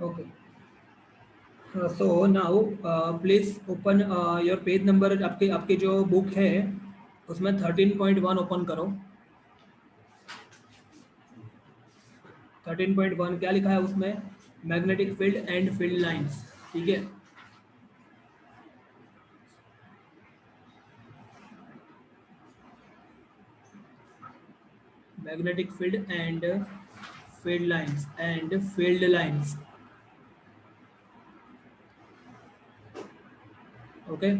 Okay, so now please open your page number. आपके आपके जो बुक है उसमें 13.1 ओपन करो। 13.1 क्या लिखा है उसमें? Magnetic field and field lines. ठीक है, magnetic field and field lines and field lines. Okay,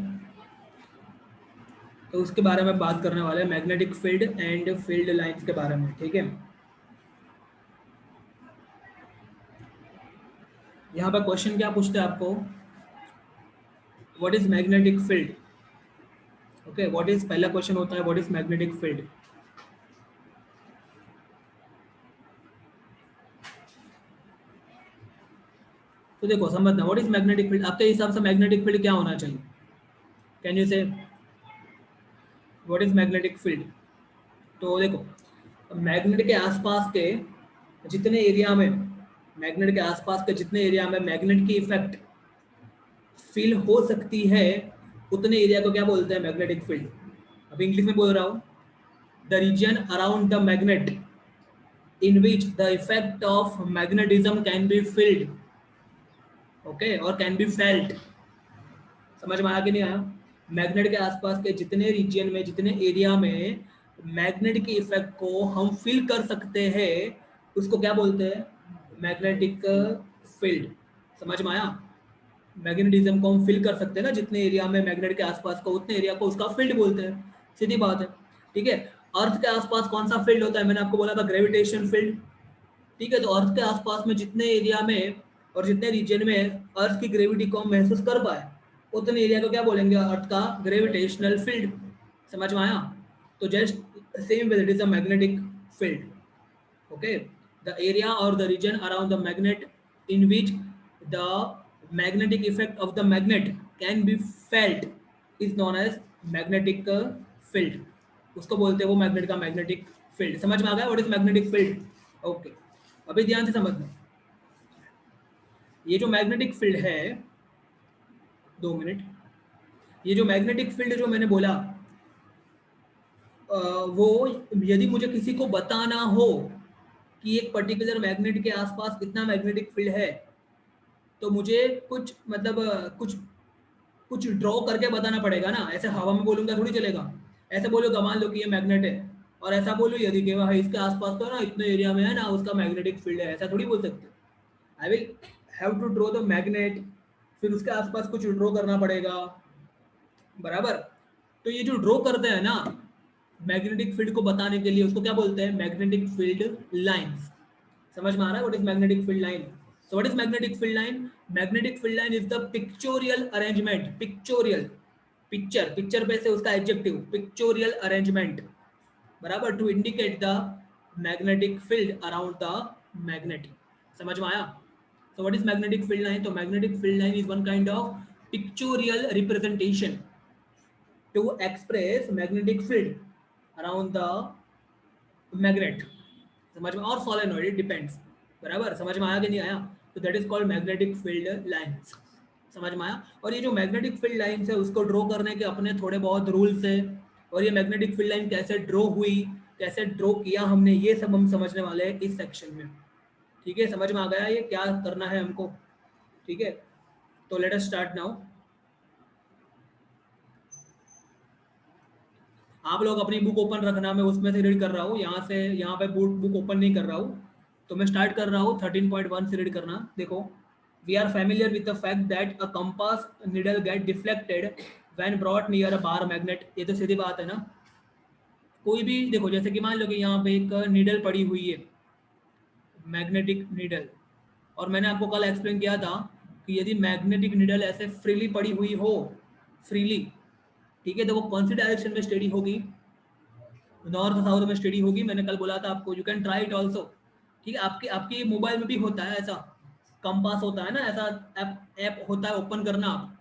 तो उसके बारे में बात करने वाले हैं, magnetic field and field lines के बारे में। ठीक है, यहाँ पर क्वेश्चन क्या पूछते हैं आपको? What is magnetic field? Okay, what is, पहला क्वेश्चन होता है व्हाट इज मैग्नेटिक फील्ड। तो देखो समझना, व्हाट इज मैग्नेटिक फील्ड। आपके हिसाब से मैग्नेटिक फील्ड क्या होना चाहिए? कैन यू से व्हाट इज मैग्नेटिक फील्ड? तो देखो, मैग्नेट के आसपास के जितने एरिया में, मैग्नेट के आसपास के जितने एरिया में मैग्नेट की इफेक्ट फील हो सकती है, उतने एरिया को क्या बोलते हैं? Magnetic field. अब इंग्लिश में बोल रहा हूँ, the region around the magnet in which the effect of magnetism can be felt, okay, और can be felt। समझ में आया कि नहीं आया? मैग्नेट के आसपास के जितने रीजन में, जितने एरिया में मैग्नेट की इफेक्ट को हम फील कर सकते हैं, उसको क्या बोलते हैं? Magnetic field. समझ में आया? मैग्नेटिज्म को हम फील कर सकते हैं ना, जितने एरिया में मैग्नेट के आसपास का, उतने एरिया को उसका फील्ड बोलते हैं। सीधी बात है। ठीक है, अर्थ के आसपास कौन सा फील्ड होता है? मैंने आपको बोला था ग्रेविटेशन फील्ड। ठीक है, तो अर्थ के आसपास में जितने एरिया में और जितने रीजन में अर्थ की ग्रेविटी को हम महसूस कर पाए, उतने एरिया को क्या बोलेंगे? अर्थ का ग्रेविटेशनल फील्ड। समझ में आया? तो just same way it is a magnetic field. Okay, the area और the region around the magnet in which the magnetic effect of the magnet can be felt is known as magnetic field. उसको बोलते हैं वो magnet का magnetic field. समझ में आ गया what is magnetic field? Okay, अभी ध्यान से समझना, ये जो मैग्नेटिक फील्ड है, 2 मिनट, ये जो मैग्नेटिक फील्ड जो मैंने बोला, वो यदि मुझे किसी को बताना हो कि एक पर्टिकुलर मैग्नेट के आसपास कितना मैग्नेटिक फील्ड है, तो मुझे कुछ मतलब कुछ कुछ ड्रॉ करके बताना पड़ेगा ना। ऐसे हवा में बोलूंगा थोड़ी चलेगा। ऐसे बोलूंगा मान लो कि ये मैग्नेट है, और ऐसा बोलूँ यदि कि भाई इसके आसपास तो ना इतने एरिया में है ना उसका मैग्नेटिक फील्ड है, ऐसा थोड़ी बोल सकते। I will have to draw the magnet, फिर उसके आसपास कुछ ड्रॉ करना पड़ेगा, बराबर। तो ये जो ड्रॉ करते हैं ना मैग्नेटिक फील्ड को बताने के लिए, उसको क्या बोलते हैं? Magnetic field lines. समझ में आ रहा है what is magnetic field line? So what is magnetic field line? Magnetic field line is the pictorial arrangement. Pictorial, picture, picture पे से उसका एडजेक्टिव पिक्चोरियल अरेंजमेंट, बराबर, to indicate the magnetic field around the magnet. समझ में आया? So what is magnetic field line? तो magnetic field line is one kind of pictorial representation to express magnetic field around the magnet। समझ में? और solenoid, it depends, बराबर। समझ में आया कि नहीं आया? तो that is called magnetic field lines। समझ में आया? और ये जो मैग्नेटिक फील्ड लाइन्स है उसको ड्रॉ करने के अपने थोड़े बहुत रूल्स है, और ये मैग्नेटिक फील्ड लाइन कैसे ड्रॉ हुई, कैसे ड्रॉ किया हमने, ये सब हम समझने वाले हैं इस सेक्शन में। ठीक है, समझ में आ गया ये क्या करना है हमको? ठीक है, तो लेट अस स्टार्ट नाउ। आप लोग अपनी बुक ओपन रखना, मैं उसमें से रीड कर रहा हूँ, यहाँ से यहाँ पे बुक ओपन नहीं कर रहा हूँ। तो मैं स्टार्ट कर रहा हूँ 13.1 से रीड करना। देखो, we are familiar with the fact that a compass needle get deflected when brought near a bar magnet. ये तो सीधी बात है ना। कोई भी देखो, जैसे कि मान लो कि यहाँ पे एक नीडल पड़ी हुई है, मैग्नेटिक नीडल, और मैंने आपको कल एक्सप्लेन किया था कि यदि मैग्नेटिक नीडल ऐसे फ्रीली पड़ी हुई हो, फ्रीली, ठीक है, तो वो कौन सी डायरेक्शन में स्टडी होगी? नॉर्थ साउथ में स्टडी होगी। मैंने कल बोला था आपको, you can try it also. ठीक है, आपके आपके मोबाइल में भी होता है ऐसा, कंपास होता है ना, ऐसा ऐप होता है, ओपन करना आप।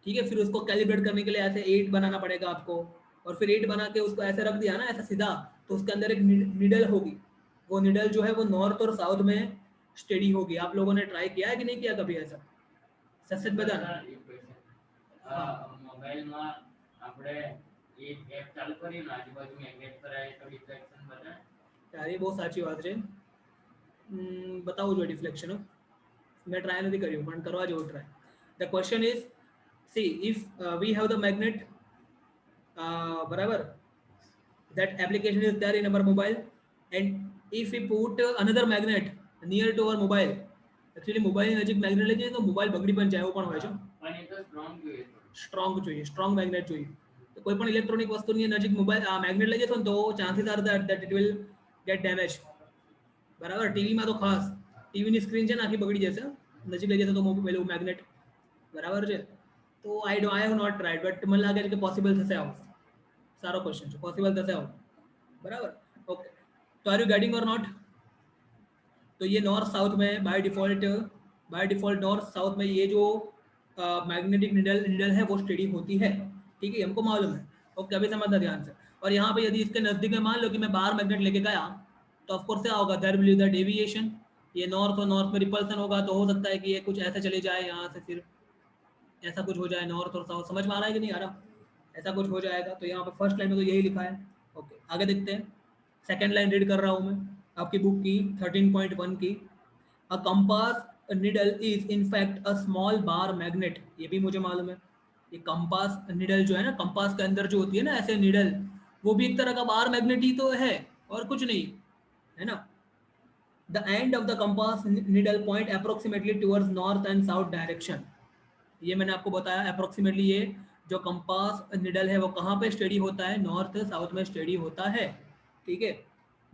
ठीक है, फिर उसको कैलिब्रेट करने के लिए ऐसे 8 बनाना पड़ेगा आपको, और फिर 8 बना के उसको ऐसे रख दिया ना ऐसा सीधा, तो उसके अंदर एक निडल होगी। वो निडल जो है वो नॉर्थ और साउथ में स्टेडी होगी। आप लोगों ने ट्राई किया है कि नहीं किया कभी ऐसा? सच बताना। મોબાઈલમાં આપણે એક એપ ચાલુ કરીને આજુબાજુ મેગ્નેટ કરાય તો ડિફ્લેક્શન બને. यार ये बहुत साची बात है। बताओ जो डिफ्लेक्शन हो, मैं ट्राई नहीं करी पण करवा जो try. The question is see if we have the magnet बराबर, that application is there in our mobile, and if we put another magnet near to our mobile, actually mobile નજીક magnet લઈ જઈએ તો મોબાઈલ બગડી પણ જાય, એવું પણ હોય છે। પણ એ તો સ્ટ્રોંગ જોઈએ, સ્ટ્રોંગ જોઈએ, સ્ટ્રોંગ મેગ્નેટ જોઈએ। તો કોઈ પણ ઇલેક્ટ્રોનિક વસ્તુની નજીક મોબાઈલ મેગ્નેટ લઈ જશો ને તો chances are that it will get damage, બરાબર। ટીવીમાં તો ખાસ ટીવીની સ્ક્રીન છે ને આખી બગડી જશે નજીક લઈ જશે તો પેલું મેગ્નેટ, બરાબર છે। તો I have not tried, but મને લાગે છે કે પોસિબલ થશે આવું। सारो क्वेश्चन है, पॉसिबल कैसे हो, बराबर। ओके, तो आर यू गेटिंग और नॉट? तो ये नॉर्थ साउथ में बाय डिफॉल्ट नॉर्थ साउथ में ये जो मैग्नेटिक निडल है वो स्टडी होती है, ठीक है, हमको मालूम है। ओके, अभी समझना ध्यान से। और यहाँ पे यदि इसके नजदीक में मान लो कि मैं बाहर मैग्नेट लेके गया तो ऑफकोर्स क्या होगा, there will be the deviation. ये नॉर्थ और नॉर्थ में रिपल्सन होगा, तो हो सकता है कि ये कुछ ऐसे चले जाए, यहाँ से फिर ऐसा कुछ हो जाए, नॉर्थ और साउथ। समझ में आ रहा है कि नहीं आ रहा? ऐसा कुछ हो जाएगा। तो यहाँ पे फर्स्ट लाइन में तो यही लिखा है। ओके, आगे देखते हैं। सेकंड लाइन रीड कर रहा हूँ मैं आपकी बुक की 13.1 की। A compass needle is in fact a small bar magnet. ये भी मुझे मालूम है। ये कंपास निडल जो है ना, कंपास के अंदर जो होती है ना ऐसे निडल, वो भी एक तरह का बार मैग्नेट ही तो है और कुछ नहीं है ना। The end of the compass needle point approximately towards north and south direction. ये मैंने आपको बताया अप्रोक्सीमेटली ये जो कंपास निडल है वो कहाँ पे स्टडी होता है, नॉर्थ साउथ में स्टडी होता है, ठीक है।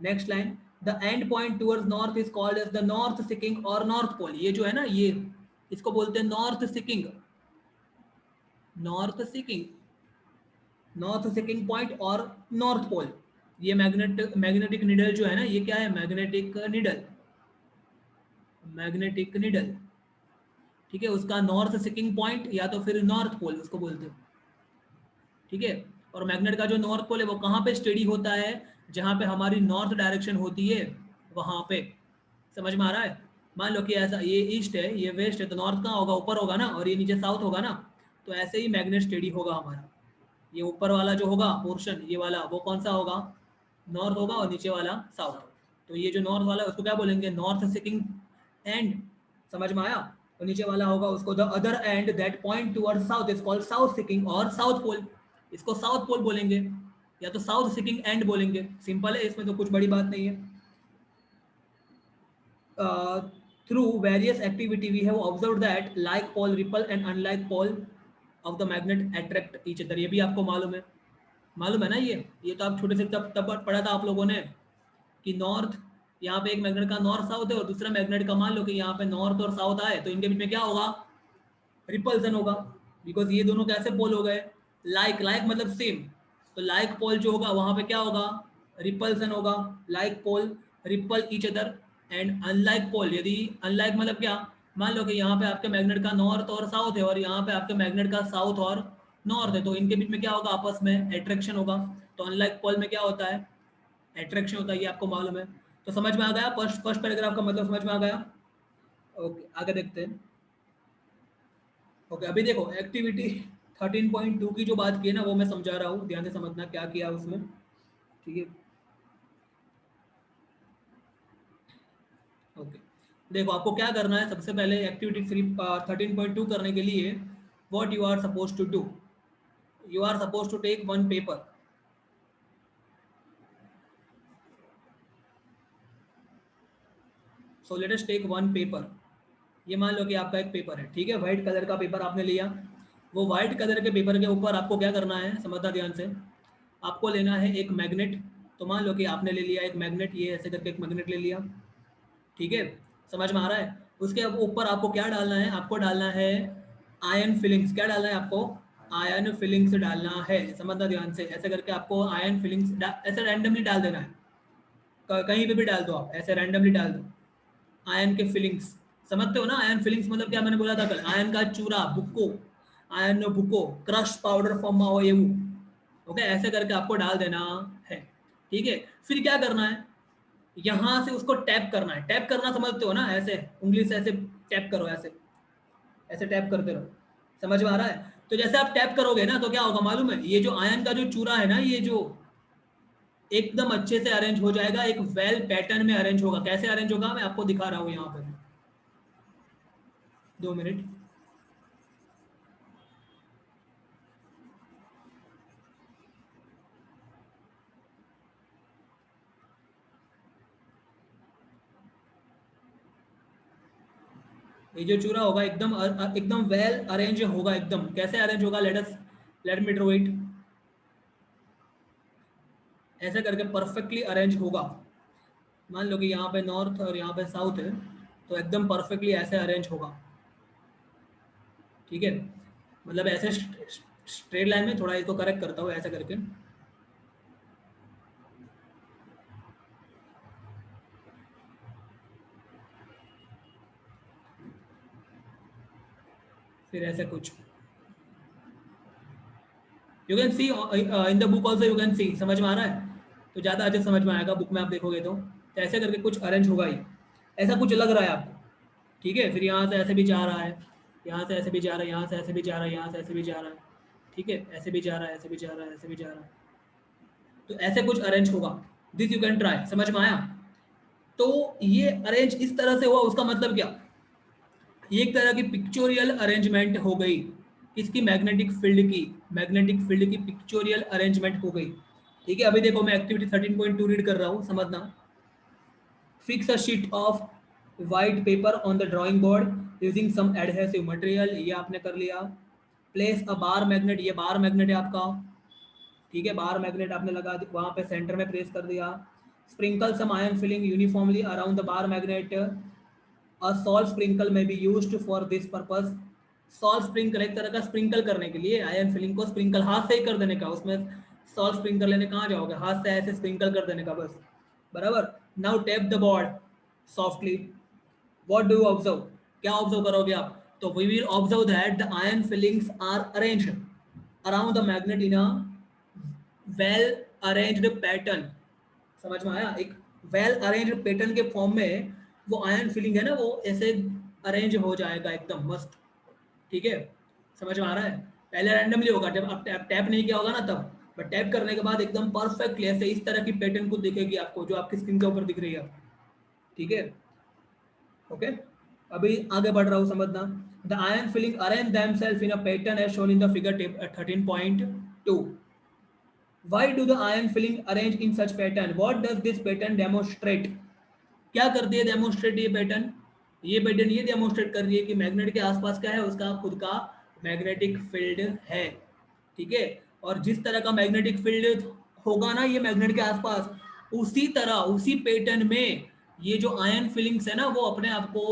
Next line, the end point towards north is called as the north seeking और नॉर्थ पोल। ये जो है ना, ये इसको बोलते हैं north seeking, north seeking, north seeking point और नॉर्थ पोल। ये मैग्नेटिक निडल जो है ना, ये क्या है, मैग्नेटिक निडल, मैग्नेटिक निडल, ठीक है। उसका नॉर्थ सिकिंग पॉइंट या तो फिर नॉर्थ पोल उसको बोलते हैं, ठीक है। और मैग्नेट का जो नॉर्थ पोल है वो कहाँ पे स्टडी होता है, जहाँ पे हमारी नॉर्थ डायरेक्शन होती है वहाँ पे। समझ में आ रहा है? मान लो कि ऐसा ये ईस्ट है, ये वेस्ट है, तो नॉर्थ कहाँ होगा, ऊपर होगा ना, और ये नीचे साउथ होगा ना। तो ऐसे ही मैग्नेट स्टडी होगा हमारा। ये ऊपर वाला जो होगा पोर्शन, ये वाला, वो कौन सा होगा, नॉर्थ होगा, और नीचे वाला साउथ। तो ये जो नॉर्थ वाला है उसको क्या बोलेंगे, नॉर्थ सिकिंग एंड। समझ में आया? तो नीचे वाला होगा उसको the other end that point toward south is called south seeking और साउथ पोल। इसको साउथ पोल बोलेंगे या तो साउथ सिकिंग एंड बोलेंगे। सिंपल है, इसमें तो कुछ बड़ी बात नहीं है। Through various activity we have observed that like pole repel and unlike pole of the magnet attract each other. ये भी आपको मालूम है, मालूम है ना। ये तो आप छोटे से तब पढ़ा था आप लोगों ने कि नॉर्थ, यहाँ पे एक मैग्नेट का नॉर्थ साउथ है और दूसरा मैग्नेट का मान लो कि यहाँ पे नॉर्थ और साउथ आए, तो इनके बीच में क्या होगा, रिपल्सन होगा। बिकॉज ये दोनों कैसे पोल हो गए, लाइक, लाइक मतलब सेम। तो लाइक पोल जो होगा वहां पे क्या होगा, रिपल्सन होगा। Like pole repel each other and unlike pole, यदि अनलाइक मतलब क्या, मान लो कि यहाँ पे आपके मैग्नेट का नॉर्थ और साउथ है और यहाँ पे आपके मैग्नेट का साउथ और नॉर्थ है, तो इनके बीच में क्या होगा, आपस में एट्रैक्शन होगा। तो अनलाइक पोल में क्या होता है, एट्रैक्शन होता है, ये आपको मालूम है। तो समझ में आ गया, फर्स्ट पैराग्राफ का मतलब समझ में आ गया। ओके, आगे देखते हैं। ओके, अभी देखो एक्टिविटी 13.2 की जो बात की है ना, वो मैं समझा रहा हूँ, ध्यान से समझना क्या किया उसमें, ठीक है। ओके, देखो आपको क्या करना है, सबसे पहले एक्टिविटी 13.2 करने के लिए what you are suppose to do, you are suppose to take one paper. So let us take one paper. ये मान लो कि आपका एक पेपर है, ठीक है, व्हाइट कलर का पेपर आपने लिया। वो व्हाइट कलर के पेपर के ऊपर आपको क्या करना है, समझना ध्यान से। आपको लेना है एक मैग्नेट। तो मान लो कि आपने ले लिया एक मैग्नेट, ये ऐसे करके एक मैग्नेट ले लिया, ठीक है, समझ में आ रहा है। उसके ऊपर आपको क्या डालना है, आपको डालना है आयन फिलिंग्स। क्या डालना है आपको, आयन फिलिंग्स डालना है। समझना ध्यान से, ऐसे करके आपको आयन फिलिंग्स ऐसे रैंडमली डाल देना है, कहीं पे भी डाल दो आप, ऐसे रैंडमली डाल दो आयन के फिलिंग्स। समझते हो ना, आयन फिलिंग्स मतलब क्या, मैंने बोला था कल, आयन का चूरा, बुक्को, आयन बुक्को, क्रश पाउडर फॉर्म हो ये वो। ओके, ऐसे करके आपको डाल देना है, ठीक है। फिर क्या करना है, यहाँ से उसको टैप करना है। टैप करना समझते हो ना, ऐसे उंगली से ऐसे टैप करो, ऐसे ऐसे टैप करते रहो, समझ में आ रहा है? तो जैसे आप टैप करोगे ना तो क्या होगा मालूम है, ये जो आयन का जो चूरा है ना, ये जो एकदम अच्छे से अरेंज हो जाएगा, एक वेल पैटर्न में अरेंज होगा। कैसे अरेंज होगा मैं आपको दिखा रहा हूँ यहाँ पर, 2 मिनट। ये जो चूरा होगा एकदम वेल अरेंज होगा। एकदम कैसे अरेंज होगा, लेट मी ड्रॉ इट। ऐसे करके परफेक्टली अरेंज होगा। मान लो कि यहाँ पे नॉर्थ और यहाँ पे साउथ है, तो एकदम परफेक्टली ऐसे अरेंज होगा, ठीक है? मतलब ऐसे स्ट्रेट लाइन में, थोड़ा इसको करेक्ट करता हूँ ऐसे करके, फिर ऐसे कुछ you can see in the book also, you can सी। समझ में आ रहा है? तो ज़्यादा अच्छे समझ में आएगा, बुक में आप देखोगे तो ऐसे करके कुछ अरेंज होगा ही, ऐसा कुछ लग रहा है आपको, ठीक है? फिर यहाँ से ऐसे भी जा रहा है, यहाँ से ऐसे भी जा रहा है, यहाँ से ऐसे भी जा रहा है, यहाँ से ऐसे भी जा रहा है, ठीक है? ऐसे भी जा रहा है, ऐसे भी जा रहा है, ऐसे भी जा रहा है, तो ऐसे कुछ अरेंज होगा। This you can try. समझ में आया? तो ये अरेंज इस तरह से हुआ, उसका मतलब क्या? ये एक तरह की पिक्चोरियल अरेंजमेंट हो गई। किसकी? मैग्नेटिक फील्ड की। मैग्नेटिक फील्ड की पिक्चोरियल अरेंजमेंट हो गई, ठीक है? अभी देखो मैं एक्टिविटी 13.2 रीड कर रहा हूँ, समझना। Fix a sheet of white paper on the drawing board using some adhesive material, ये आपने कर लिया। प्लेस अ बार मैग्नेट, ये बार मैग्नेट है आपका, ठीक है? बार मैग्नेट आपने लगा वहां पे सेंटर में प्लेस कर दिया। Sprinkle some iron filing uniformly around the bar magnet, a salt sprinkle may be used for this purpose. Salt sprinkle एक तरह का स्प्रिंकल करने के लिए, आयन फिलिंग को स्प्रिंकल हाथ से ही कर देने का, उसमें सॉल्ट स्प्रिंकल लेने कहाँ जाओगे, हाथ से ऐसे स्प्रिंकल कर देने का बस, बराबर। Now tap the board softly. What do you observe? क्या ऑब्जर्व करोगे आप? तो we will observe that the iron filings are arranged around the magnet in a well arranged pattern. समझ में आया? एक वेल अरेंज्ड पैटर्न के फॉर्म में वो आयन फिलिंग है ना, वो ऐसे अरेंज हो जाएगा एकदम मस्त, ठीक है? समझ में आ रहा है? पहले रैंडमली होगा, जब आप टैप नहीं किया होगा ना तब, बट टैप करने के बाद एकदम परफेक्टली ऐसे इस तरह की पैटर्न को दिखेगी आपको, जो आपकी स्क्रीन के ऊपर दिख रही है, ठीक है? ओके, अभी आगे बढ़ रहा हूँ, समझना। The iron filing arrange themself in a pattern as shown in the figure 13.2। Why do the ion filling arrange in such pattern? What does this pattern demonstrate? क्या करती है डेमोन्स्ट्रेट ये पैटर्न? ये पैटर्न ये डेमोन्स्ट्रेट कर रही है कि मैग्नेट के आसपास क्या है, उसका खुद का मैग्नेटिक फील्ड है, ठीक है? और जिस तरह का मैग्नेटिक फील्ड होगा ना ये मैग्नेट के आसपास, उसी तरह उसी पैटर्न में ये जो आयन फिलिंग्स है ना, वो अपने आप को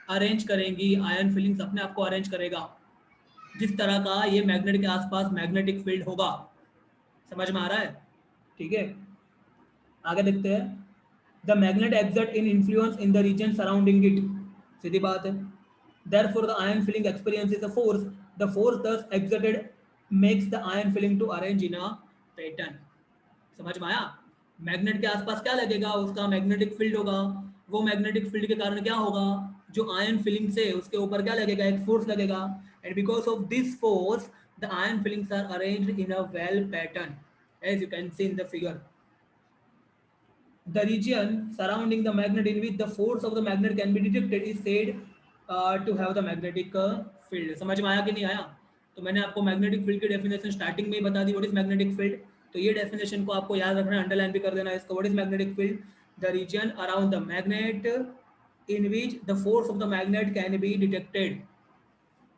अरेंज करेंगी। आयन फिलिंग्स अपने आप को अरेंज करेगा जिस तरह का ये मैग्नेट के आसपास मैग्नेटिक फील्ड होगा। समझ में आ रहा है? ठीक है, आगे देखते हैं। The magnet exert in influence in the region surrounding it, सीधी बात है। Therefore, the ion filling experiences a force. The force thus exerted makes the ion filling to arrange in a pattern. समझ में आया? मैग्नेट के आसपास क्या लगेगा, उसका मैग्नेटिक फील्ड होगा। वो मैग्नेटिक फील्ड के कारण क्या होगा, जो आयन फिलिंग से उसके ऊपर क्या लगेगा, एक फोर्स लगेगा। And because of this force the iron filings are arranged in a well pattern as you can see in the figure. The region surrounding the magnet in which the force of the magnet can be detected is said to have the magnetic field. समझ में आया कि नहीं आया? तो मैंने आपको magnetic field की डेफिनेशन स्टार्टिंग में ही बता दी। What is magnetic field? तो ये डेफिनेशन को आपको याद रखना, अंडरलाइन भी कर देना इसको। What is magnetic field? The region around the magnet in which the force of the magnet can be detected,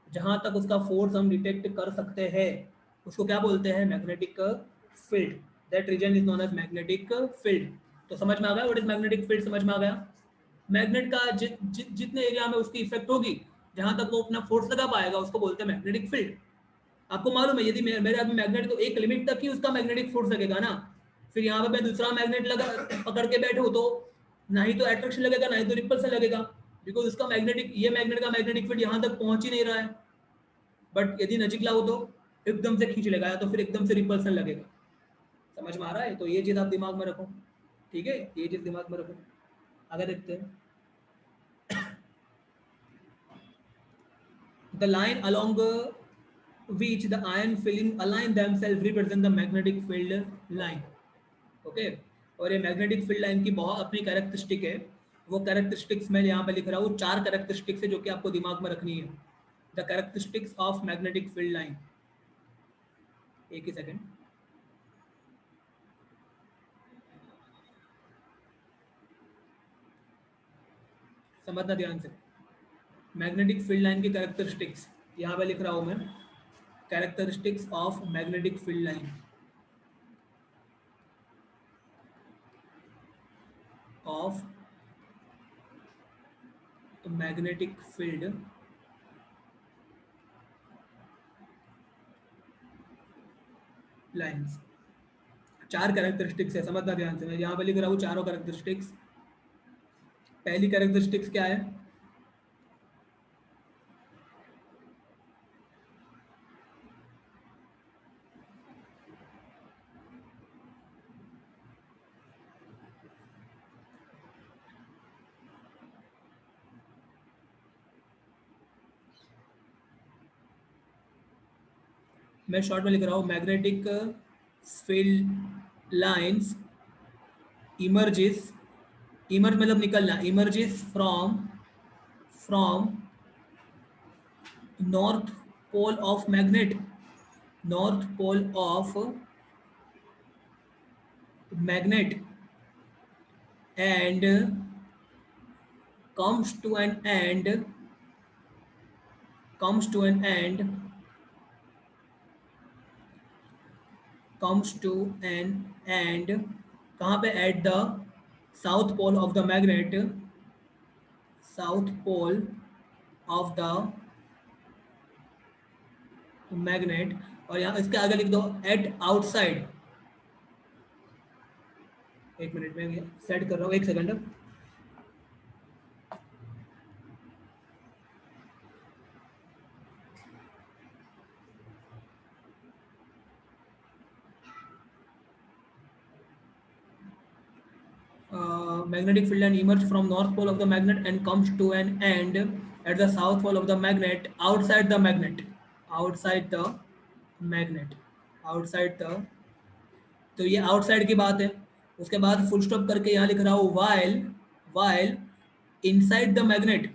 जहां तक उसका फोर्स हम डिटेक्ट कर सकते हैं उसको क्या बोलते हैं, magnetic field. That region is known as magnetic field. तो समझ में आ गया व्हाट इज मैग्नेटिक फील्ड? समझ में आ गया? मैग्नेट का जितने एरिया में उसकी इफेक्ट होगी, जहां तक वो अपना फोर्स लगा पाएगा, उसको बोलते हैं मैग्नेटिक फील्ड। आपको मालूम है, यदि मेरे हाथ में मैग्नेट, तो एक लिमिट तक ही उसका मैग्नेटिक फोर्स लगेगा ना। फिर यहाँ पे मैं दूसरा मैग्नेट लगा पकड़ के बैठूं तो ना ही तो अट्रैक्शन लगेगा, ना ही तो रिपल्सन लगेगा, बिकॉज उसका मैग्नेटिक, ये मैग्नेट का मैग्नेटिक फील्ड यहाँ तक पहुंच ही नहीं रहा है। बट यदि नजीक लाओ तो एकदम से खींच लेगा, या तो फिर एकदम से रिपल्सन लगेगा। समझ में आ रहा है? तो ये चीज आप दिमाग में रखो। ठीक है, ये चीज दिमाग में रखो। आगे देखते हैं। The line along which the iron filling align themselves represent the magnetic field line. Okay, और ये मैग्नेटिक फील्ड लाइन की बहुत अपनी कैरेक्टरिस्टिक है। वो कैरेक्टरिस्टिक्स मैं यहाँ पे लिख रहा हूँ, 4 कैरेक्टरिस्टिक्स है जो कि आपको दिमाग में रखनी है। The characteristics of magnetic field line. एक ही सेकेंड। समझना ध्यान से। मैग्नेटिक फील्ड लाइन की कैरेक्टरिस्टिक्स यहाँ पे लिख रहा हूँ मैं। Characteristics of magnetic field line of magnetic field lines. 4 characteristics है, समझना ध्यान से। मैं यहाँ पे लिख रहा हूँ चारों कैरेक्टरिस्टिक्स। पहली कैरेक्टरिस्टिक्स क्या है? मैं शॉर्ट में लिख रहा हूँ, magnetic field lines emerges, emerge मतलब निकलना, emerges from north pole of magnet, north pole of magnet and comes to an end, comes to an end, comes to an end कहाँ पे? at the south pole of the magnet, south pole of the magnet। और यहाँ इसके आगे लिख दो at outside। एक minute में सेट कर रहा हूँ, एक second. Magnetic field line emerges from north pole of the magnet and comes to an end at the south pole of the magnet, outside the magnet, outside the magnet, outside the। तो ये outside की बात है। उसके बाद full stop करके यहाँ लिख रहा हूँ while inside the magnet।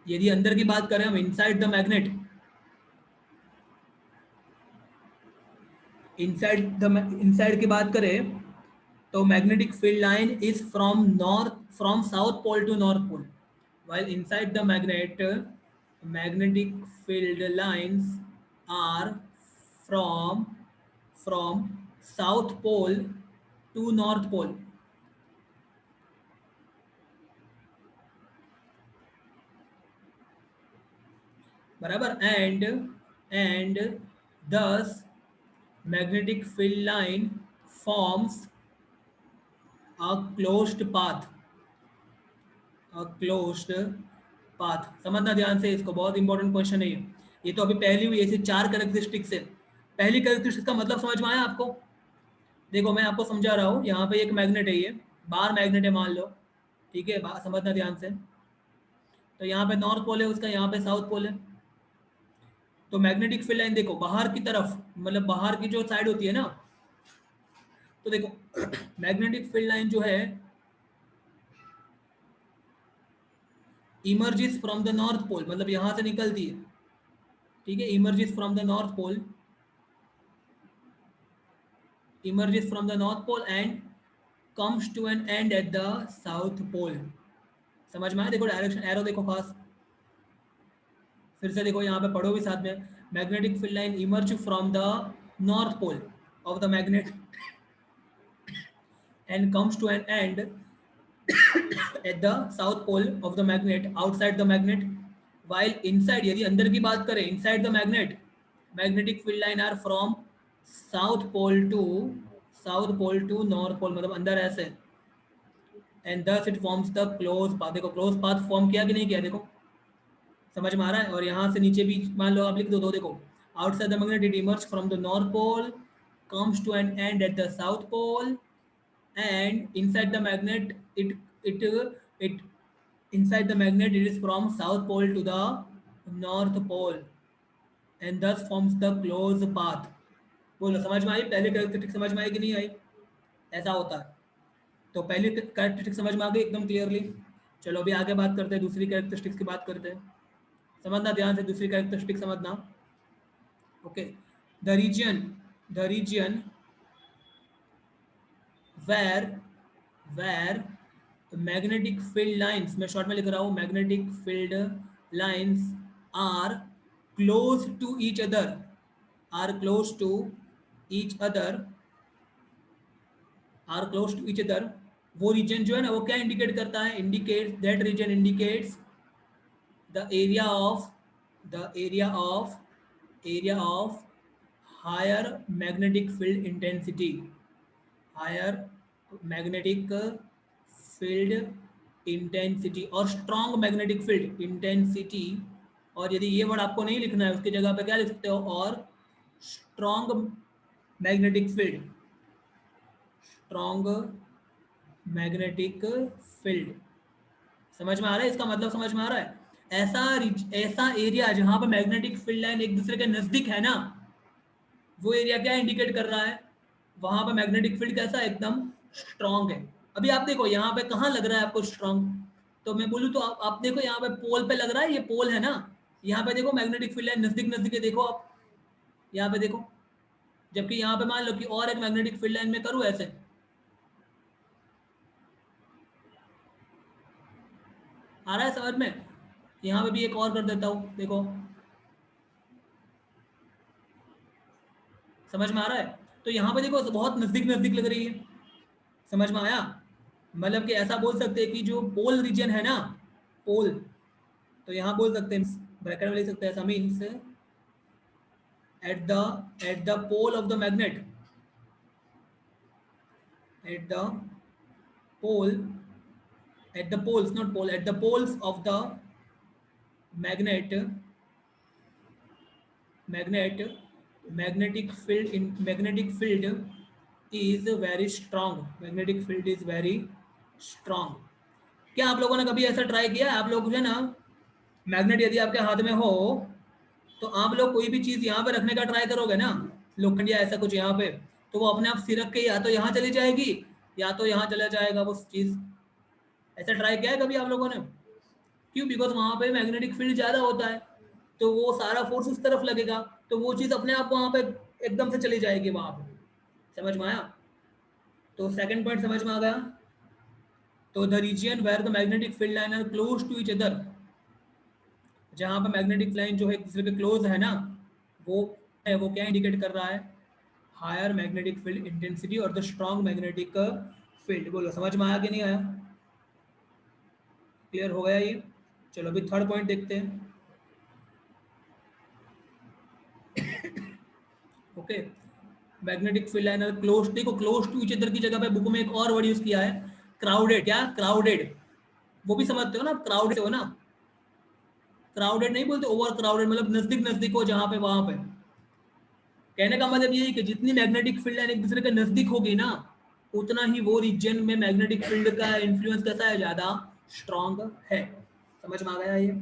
यदि अंदर की बात करें हम, inside the magnet, inside की बात करें तो magnetic field line is from south pole to north pole, while inside the magnet magnetic field lines are from south pole to north pole। बराबर। and thus magnetic field line forms a closed path, a closed path। समझना ध्यान से इसको, बहुत important question है ये तो अभी पहली हुई। ऐसे 4 कैरेक्टरिस्टिक्स है। पहली कैरेक्टरिस्टिक्स का मतलब समझ में आया आपको? देखो मैं आपको समझा रहा हूँ, यहाँ पे एक मैग्नेट है, ये बाहर मैग्नेट है मान लो, ठीक है, समझना ध्यान से। तो यहाँ पे नॉर्थ पोल है उसका, यहाँ पे साउथ पोल है। तो मैग्नेटिक फील्ड लाइन देखो बाहर की तरफ, मतलब बाहर की जो साइड होती है ना, तो देखो मैग्नेटिक फील्ड लाइन जो है emerges from the north pole, मतलब यहां से निकलती है, ठीक है, emerges from the north pole, emerges from the north pole and comes to an end at the south pole। समझ में आया? देखो डायरेक्शन एरो देखो खास, फिर से देखो यहाँ पे पढ़ो भी साथ में। Magnetic field line emerge from the north pole of the magnet and comes to an end at the south pole of the magnet, outside the magnet, while inside यदि अंदर की बात करें, inside the magnet magnetic field line are from south pole to north pole, मतलब अंदर ऐसे। and thus it forms the closed path। देखो close path form किया कि नहीं किया, देखो समझ में आ रहा है? और यहाँ से नीचे भी मान लो आप लिख दो, देखो outside the magnet it emerges from the north pole, comes to an end at the south pole and inside the magnet it inside the magnet it is from south pole to the north pole and thus forms the closed path. बोलो समझ में आई? पहले characteristic समझ में आई कि नहीं आई? ऐसा होता है। तो पहली कैरेक्टरिस्टिक समझ में आ गई एकदम क्लियरली। चलो अभी आगे बात करते हैं, दूसरी कैरेक्टरिस्टिक्स की बात करते हैं। समझना ध्यान से, दूसरी कैरेक्टरिस्टिक समझना। Okay, the region where magnetic field lines, मैं शॉर्ट में लिख रहा हूँ, magnetic field lines are close to each other, are close to each other, are close to each other, वो रीजन जो है ना वो क्या इंडिकेट करता है? Indicate that region indicates the area of higher magnetic field intensity, higher magnetic field intensity और strong magnetic field intensity. और यदि ये वर्ड आपको नहीं लिखना है उसकी जगह पे क्या लिख सकते हो? और strong magnetic field, strong magnetic field. समझ में आ रहा है? इसका मतलब समझ में आ रहा है? ऐसा एरिया जहां पर मैग्नेटिक फील्ड लाइन एक दूसरे के नजदीक है ना, वो एरिया क्या इंडिकेट कर रहा है? वहां पर मैग्नेटिक फील्ड कैसा है? एकदम स्ट्रॉन्ग है। अभी आप देखो यहाँ पे कहाँ लग रहा है आपको स्ट्रॉन्ग? तो मैं बोलूँ तो आप देखो यहाँ पे पोल पे लग रहा है, ये पोल है ना, यहाँ पे देखो मैग्नेटिक फील्ड लाइन नजदीक नजदीक है, देखो आप यहाँ पे देखो। जबकि यहाँ पे मान लो कि और एक मैग्नेटिक फील्ड लाइन में करूँ ऐसे, आ रहा है समझ में? यहाँ पे भी एक और कर देता हूँ, देखो समझ में आ रहा है? तो यहाँ पे देखो बहुत नजदीक नजदीक लग रही है। समझ में आया? मतलब कि ऐसा बोल सकते हैं कि जो पोल रीजन है ना, पोल, तो यहाँ बोल सकते हैं, ब्रैकेट में लिख सकते हैं, ऐसा means at the pole of the magnet, at the pole, at the poles, not pole, at the poles of the magnet, magnetic field is very strong, magnetic field is very strong। क्या आप लोगों ने कभी ऐसा try किया है? आप लोग जो है ना, मैग्नेट यदि आपके हाथ में हो तो आप लोग कोई भी चीज यहाँ पे रखने का ट्राई करोगे ना, लोखंड या ऐसा कुछ यहाँ पे, तो वो अपने आप सिरक के या तो यहाँ चली जाएगी या तो यहाँ चला जाएगा वो चीज। ऐसा ट्राई किया है कभी आप लोगों ने? क्यों? बिकॉज वहां पे मैग्नेटिक फील्ड ज्यादा होता है, तो वो सारा फोर्स उस तरफ लगेगा, तो वो चीज अपने आप वहां पे एकदम से चली जाएगी वहां पे। समझ में आया? तो सेकंड पॉइंट समझ में आ गया? तो the region where the magnetic field line are close to each other, जहां पर मैग्नेटिक लाइन जो है एक दूसरे के क्लोज है ना, वो क्या इंडिकेट कर रहा है? हायर मैग्नेटिक फील्ड इंटेंसिटी और द स्ट्रॉन्ग मैग्नेटिक फील्ड। बोलो समझ में आया कि नहीं आया? क्लियर हो गया ये? चलो अभी थर्ड पॉइंट देखते हैं। Okay, magnetic field line are close, देखो क्लोज टू ईच अदर की जगह पे बुक में एक और वर्ड यूज किया है, क्राउडेड। क्या? क्राउडेड। वो भी समझते हो ना, क्राउडेड हो ना, क्राउडेड नहीं बोलते, ओवर क्राउडेड, मतलब नजदीक नजदीक हो जहां पे, वहां पे। कहने का मतलब ये है कि जितनी मैग्नेटिक फील्ड लाइन एक दूसरे के नजदीक होगी ना, उतना ही वो रीजन में मैग्नेटिक फील्ड का इन्फ्लुएंस कैसा है? ज्यादा स्ट्रांग है। समझ में आ गया ये?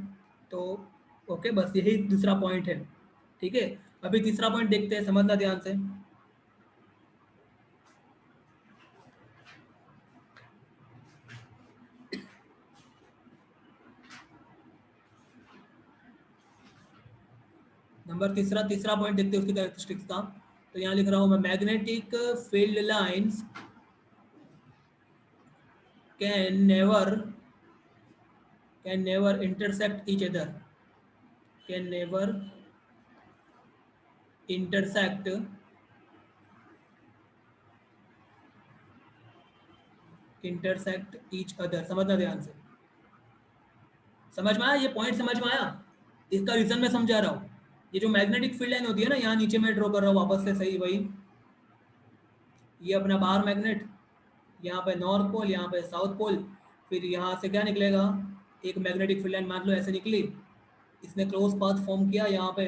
तो ओके, बस यही दूसरा पॉइंट है। ठीक है, अभी तीसरा पॉइंट देखते हैं, समझना ध्यान से। नंबर तीसरा पॉइंट देखते हैं उसकी कैरेक्टरिस्टिक्स का। तो यहाँ लिख रहा हूं मैं, magnetic field lines can never intersect each other, can never intersect each other. समझना ध्यान से। समझ में आया ये पॉइंट? समझ में आया? इसका रीजन मैं समझा रहा हूँ। ये जो मैग्नेटिक फील्ड लाइन होती है ना, यहाँ नीचे मैं ड्रॉ कर रहा हूँ वापस से, सही वही, ये अपना बाहर मैग्नेट, यहाँ पे नॉर्थ पोल, यहाँ पे साउथ पोल, फिर यहाँ से क्या निकलेगा? एक मैग्नेटिक फील्ड लाइन मान लो ऐसे निकली, इसने क्लोज पाथ फॉर्म किया, यहाँ पे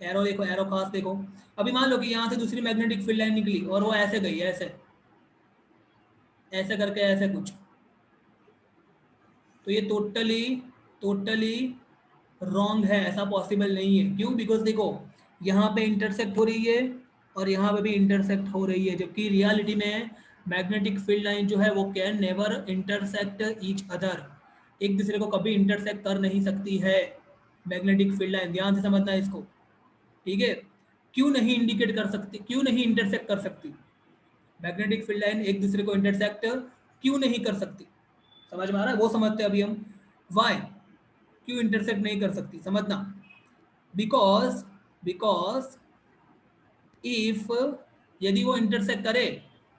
एरो देखो, एरो खास देखो। अभी मान लो कि यहाँ से दूसरी मैग्नेटिक फील्ड लाइन निकली और वो ऐसे गई, ऐसे, ऐसे करके ऐसे कुछ, तो ये टोटली रॉन्ग है, ऐसा पॉसिबल नहीं है। क्यों? बिकॉज देखो यहाँ पे इंटरसेक्ट हो रही है और यहाँ पे भी इंटरसेक्ट हो रही है, जबकि रियलिटी में मैग्नेटिक फील्ड लाइन जो है वो can never intersect each other, एक दूसरे को कभी इंटरसेक्ट कर नहीं सकती है मैग्नेटिक फील्ड लाइन। ध्यान से समझना है इसको, ठीक है? क्यों नहीं इंडिकेट कर सकती, क्यों नहीं इंटरसेक्ट कर सकती मैग्नेटिक फील्ड लाइन, एक दूसरे को इंटरसेक्ट क्यों नहीं कर सकती? समझ में आ रहा है? वो समझते हैं अभी हम, वाई, क्यों इंटरसेक्ट नहीं कर सकती, समझना। बिकॉज बिकॉज इफ, यदि वो इंटरसेक्ट करे,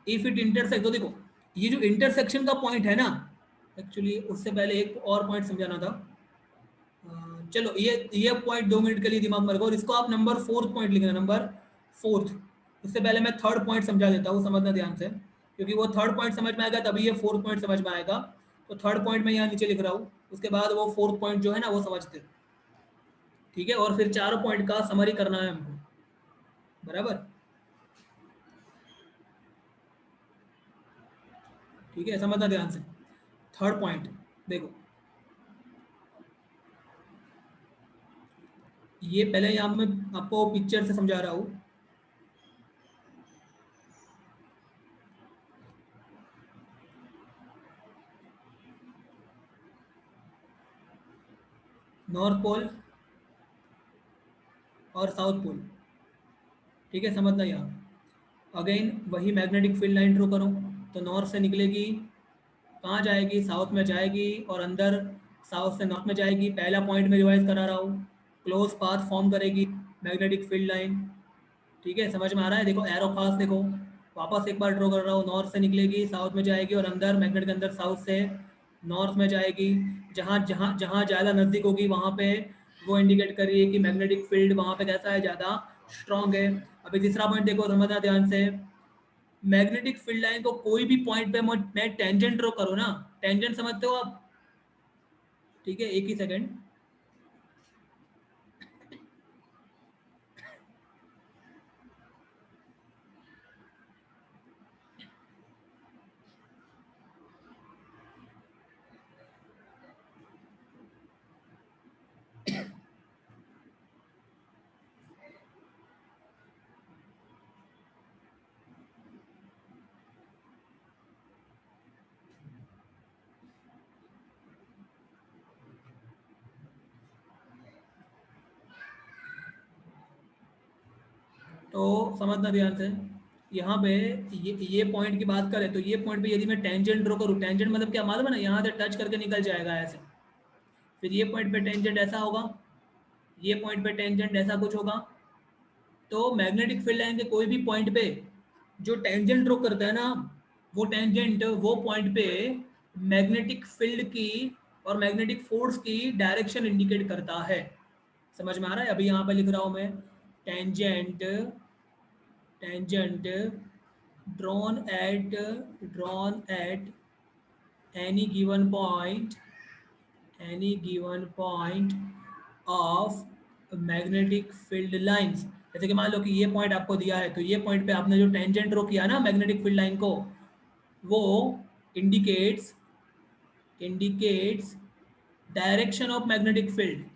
इफ इट इंटरसेक्ट, तो देखो ये जो इंटरसेक्शन का पॉइंट है ना, एक्चुअली उससे पहले एक और पॉइंट समझाना था। चलो ये पॉइंट 2 मिनट के लिए दिमाग में रखो और इसको आप नंबर 4th पॉइंट लिखना, नंबर 4th। उससे पहले मैं 3rd पॉइंट समझा देता हूँ, समझना ध्यान से, क्योंकि वो 3rd पॉइंट समझ में आएगा तभी ये 4th पॉइंट समझ में आएगा। तो 3rd पॉइंट मैं यहाँ नीचे लिख रहा हूँ, उसके बाद वो 4th पॉइंट जो है ना वो समझते, ठीक है? और फिर 4 पॉइंट का समरी करना है हमको, बराबर? ठीक है, समझना ध्यान से। 3rd पॉइंट देखो, ये पहले यहाँ मैं आपको पिक्चर से समझा रहा हूँ। नॉर्थ पोल और साउथ पोल, ठीक है? समझना यहाँ अगेन वही मैग्नेटिक फील्ड लाइन ड्रॉ करो, तो नॉर्थ से निकलेगी, कहाँ जाएगी? साउथ में जाएगी, और अंदर साउथ से नॉर्थ में जाएगी। पहला पॉइंट में रिवाइज करा रहा हूँ, क्लोज पाथ फॉर्म करेगी मैग्नेटिक फील्ड लाइन, ठीक है? समझ में आ रहा है? देखो एरो पास देखो, वापस एक बार ड्रॉ कर रहा हूँ, नॉर्थ से निकलेगी, साउथ में जाएगी, और अंदर मैग्नेट के अंदर साउथ से नॉर्थ में जाएगी। जहाँ जहाँ जहाँ ज़्यादा नज़दीक होगी वहाँ पे वो इंडिकेट कर रही है कि मैग्नेटिक फील्ड वहाँ पे कैसा है, ज़्यादा स्ट्रॉन्ग है। अभी तीसरा पॉइंट देखो, समझना ध्यान से। मैग्नेटिक फील्ड लाइन को कोई भी पॉइंट पे मैं टेंजेंट ड्रॉ करूँ ना, टेंजेंट समझते हो आप? ठीक है, एक ही सेकंड। तो समझना ध्यान से, यहाँ पे ये पॉइंट की बात करें तो ये पॉइंट पे यदि मैं टेंजेंट ड्रॉ करूँ, टेंजेंट मतलब क्या मालूम है ना, यहाँ से टच करके निकल जाएगा ऐसे। फिर ये पॉइंट पे टेंजेंट ऐसा होगा, ये पॉइंट पे टेंजेंट ऐसा कुछ होगा। तो मैग्नेटिक फील्ड लाइन के कोई भी पॉइंट पे जो टेंजेंट ड्रॉ करता है ना, वो टेंजेंट वो पॉइंट पे मैग्नेटिक फील्ड की और मैग्नेटिक फोर्स की डायरेक्शन इंडिकेट करता है। समझ में आ रहा है? अभी यहाँ पे लिख रहा हूँ मैं, tangent tangent drawn at any given point, any given point of magnetic field lines। जैसे कि मान लो कि ये पॉइंट आपको दिया है, तो ये पॉइंट पे आपने जो टेंजेंट ड्रॉ किया ना मैग्नेटिक फील्ड लाइन को, वो indicates indicates direction of magnetic field.